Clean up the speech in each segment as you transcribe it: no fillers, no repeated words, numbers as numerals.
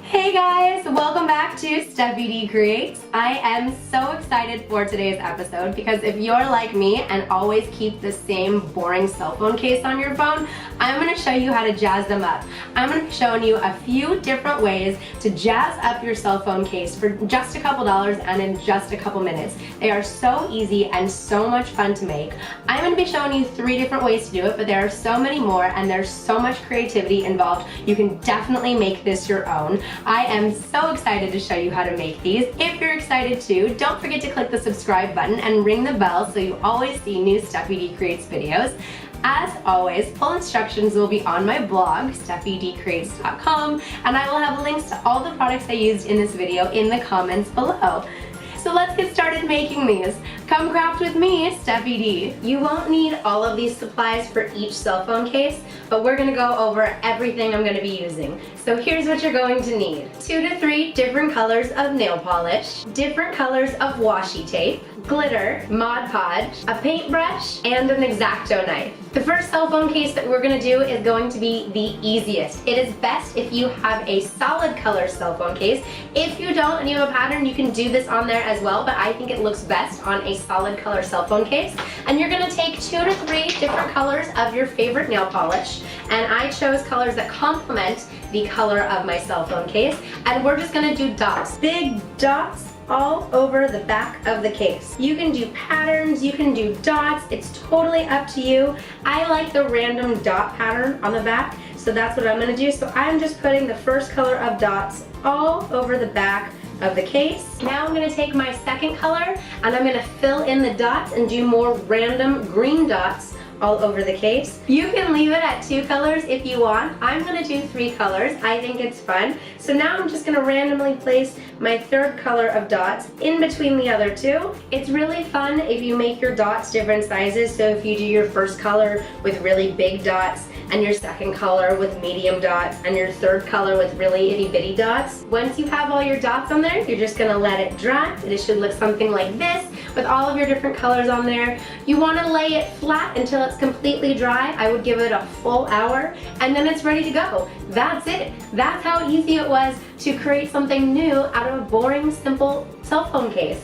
Hey guys, welcome back to Steffi D Creates. I am so excited for today's episode because if you're like me and always keep the same boring cell phone case on your phone, I'm going to show you how to jazz them up. I'm going to be showing you a few different ways to jazz up your cell phone case for just a couple dollars and in just a couple minutes. They are so easy and so much fun to make. I'm going to be showing you 3 different ways to do it, but there are so many more and there's so much creativity involved. You can definitely make this your own. I am so excited to show you how to make these. If you're excited too, don't forget to click the subscribe button and ring the bell so you always see new Steffi D Creates videos. As always, full instructions will be on my blog, steffidcreates.com, and I will have links to all the products I used in this video in the comments below. So let's get started making these. Come craft with me, Steffi D. You won't need all of these supplies for each cell phone case, but we're gonna go over everything I'm gonna be using. So here's what you're going to need. 2 to 3 different colors of nail polish, different colors of washi tape, glitter, Mod Podge, a paintbrush, and an X-Acto knife. The first cell phone case that we're gonna do is going to be the easiest. It is best if you have a solid color cell phone case. If you don't and you have a pattern, you can do this on there as well, but I think it looks best on a solid color cell phone case. And you're gonna take 2 to 3 different colors of your favorite nail polish, and I chose colors that complement the color of my cell phone case, and we're just gonna do dots, big dots all over the back of the case. You can do patterns, you can do dots, it's totally up to you. I like the random dot pattern on the back, so that's what I'm gonna do. So I'm just putting the first color of dots all over the back of the case. Now I'm gonna take my second color and I'm gonna fill in the dots and do more random green dots all over the case. You can leave it at 2 colors if you want. I'm gonna do 3 colors. I think it's fun. So now I'm just gonna randomly place my third color of dots in between the other 2. It's really fun if you make your dots different sizes. So if you do your first color with really big dots and your second color with medium dots and your third color with really itty bitty dots. Once you have all your dots on there, you're just gonna let it dry. It should look something like this with all of your different colors on there. You wanna lay it flat until it's completely dry. I would give it a full hour and then it's ready to go. That's it. That's how easy it was to create something new out of a boring, simple cell phone case.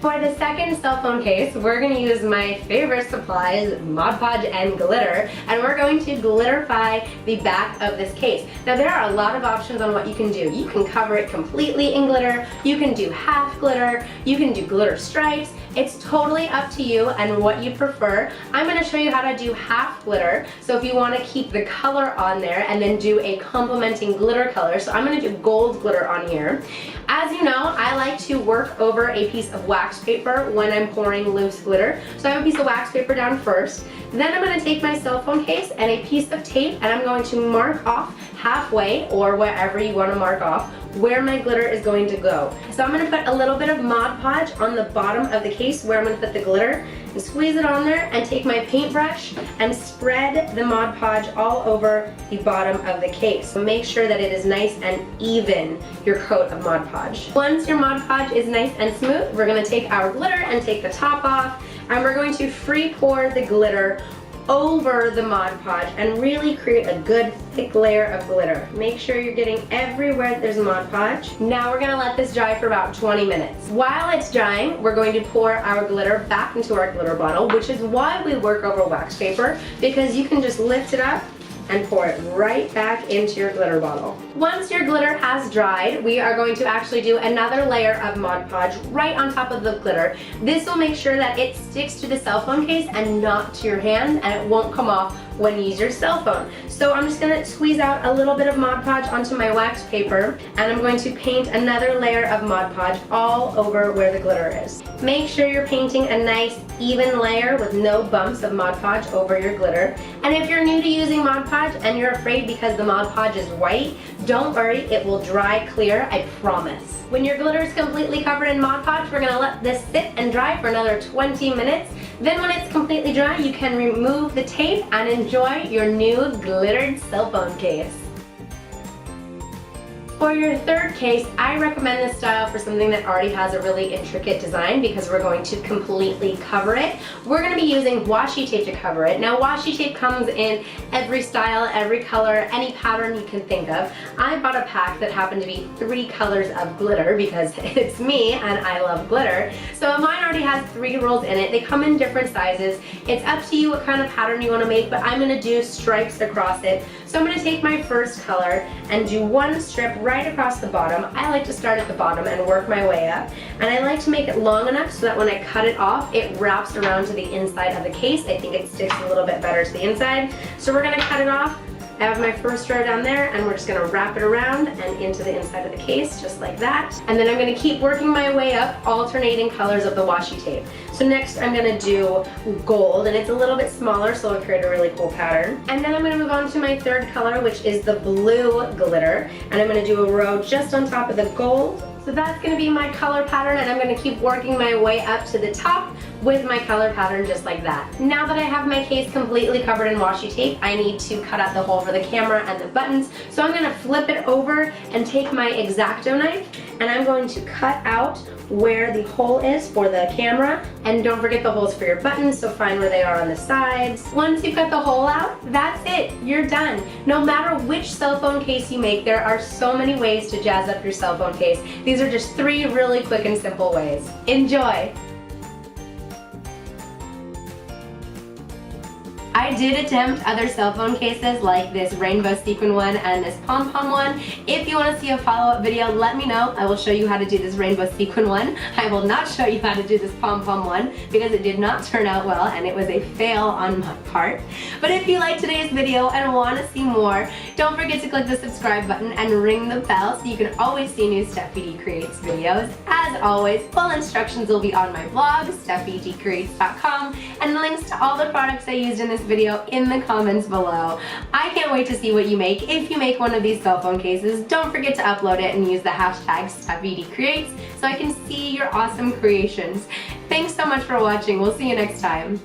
For the second cell phone case, we're going to use my favorite supplies, Mod Podge and glitter, and we're going to glitterify the back of this case. Now there are a lot of options on what you can do. You can cover it completely in glitter, you can do half glitter, you can do glitter stripes. It's totally up to you and what you prefer. I'm going to show you how to do half glitter. So if you want to keep the color on there and then do a complementing glitter color. So I'm going to do gold glitter on here. As you know, I like to work over a piece of wax paper when I'm pouring loose glitter. So I have a piece of wax paper down first. Then I'm going to take my cell phone case and a piece of tape and I'm going to mark off halfway or wherever you want to mark off where my glitter is going to go. So I'm going to put a little bit of Mod Podge on the bottom of the case where I'm going to put the glitter and squeeze it on there and take my paintbrush and spread the Mod Podge all over the bottom of the case. So make sure that it is nice and even, your coat of Mod Podge. Once your Mod Podge is nice and smooth, we're going to take our glitter and take the top off and we're going to free pour the glitter over the Mod Podge and really create a good thick layer of glitter. Make sure you're getting everywhere there's Mod Podge. Now we're gonna let this dry for about 20 minutes. While it's drying, we're going to pour our glitter back into our glitter bottle, which is why we work over wax paper, because you can just lift it up and pour it right back into your glitter bottle. Once your glitter has dried, we are going to actually do another layer of Mod Podge right on top of the glitter. This will make sure that it sticks to the cell phone case and not to your hand, and it won't come off when you use your cell phone. So I'm just gonna squeeze out a little bit of Mod Podge onto my wax paper, and I'm going to paint another layer of Mod Podge all over where the glitter is. Make sure you're painting a nice even layer with no bumps of Mod Podge over your glitter. And if you're new to using Mod Podge and you're afraid because the Mod Podge is white, don't worry, it will dry clear, I promise. When your glitter is completely covered in Mod Podge, we're gonna let this sit and dry for another 20 minutes. Then when it's completely dry, you can remove the tape and enjoy your new glittered cell phone case. For your third case, I recommend this style for something that already has a really intricate design because we're going to completely cover it. We're going to be using washi tape to cover it. Now washi tape comes in every style, every color, any pattern you can think of. I bought a pack that happened to be 3 colors of glitter because it's me and I love glitter. So mine already has 3 rolls in it. They come in different sizes. It's up to you what kind of pattern you want to make, but I'm going to do stripes across it. So I'm going to take my first color and do 1 strip right across the bottom. I like to start at the bottom and work my way up. And I like to make it long enough so that when I cut it off, it wraps around to the inside of the case. I think it sticks a little bit better to the inside. So we're going to cut it off. I have my first row down there and we're just going to wrap it around and into the inside of the case just like that. And then I'm going to keep working my way up, alternating colors of the washi tape. So next I'm going to do gold, and it's a little bit smaller so it'll create a really cool pattern. And then I'm going to move on to my third color, which is the blue glitter, and I'm going to do a row just on top of the gold. So that's going to be my color pattern, and I'm going to keep working my way up to the top with my color pattern just like that. Now that I have my case completely covered in washi tape, I need to cut out the hole for the camera and the buttons. So I'm going to flip it over and take my X-Acto knife, and I'm going to cut out where the hole is for the camera. And don't forget the holes for your buttons, so find where they are on the sides. Once you've got the hole out, that's it. You're done. No matter which cell phone case you make, there are so many ways to jazz up your cell phone case. These are just 3 really quick and simple ways. Enjoy! I did attempt other cell phone cases like this rainbow sequin one and this pom-pom one. If you want to see a follow-up video, let me know. I will show you how to do this rainbow sequin one. I will not show you how to do this pom-pom one because it did not turn out well and it was a fail on my part. But if you liked today's video and want to see more, don't forget to click the subscribe button and ring the bell so you can always see new StephBD Creates videos. As always, full instructions will be on my blog, StephBDCreates.com, and links to all the products I used in this video in the comments below. I can't wait to see what you make. If you make one of these cell phone cases, don't forget to upload it and use the hashtag StephBDCreates so I can see your awesome creations. Thanks so much for watching. We'll see you next time.